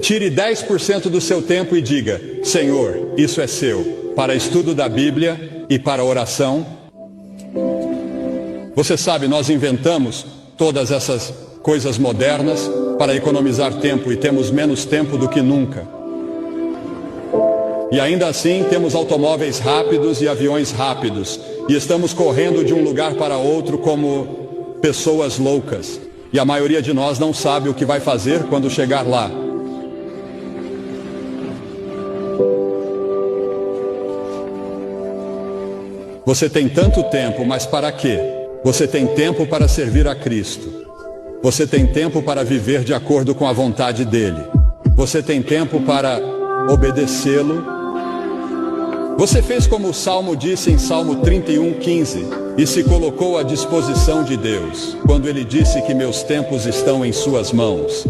Tire 10% do seu tempo e diga: Senhor, isso é seu, para estudo da Bíblia e para oração. Você sabe, nós inventamos todas essas coisas modernas para economizar tempo e temos menos tempo do que nunca. E ainda assim temos automóveis rápidos e aviões rápidos e estamos correndo de um lugar para outro como pessoas loucas. E a maioria de nós não sabe o que vai fazer quando chegar lá. Você tem tanto tempo, mas para quê? Você tem tempo para servir a Cristo. Você tem tempo para viver de acordo com a vontade dele. Você tem tempo para obedecê-lo. Você fez como o Salmo disse em Salmo 31:15 e se colocou à disposição de Deus, quando ele disse que meus tempos estão em suas mãos.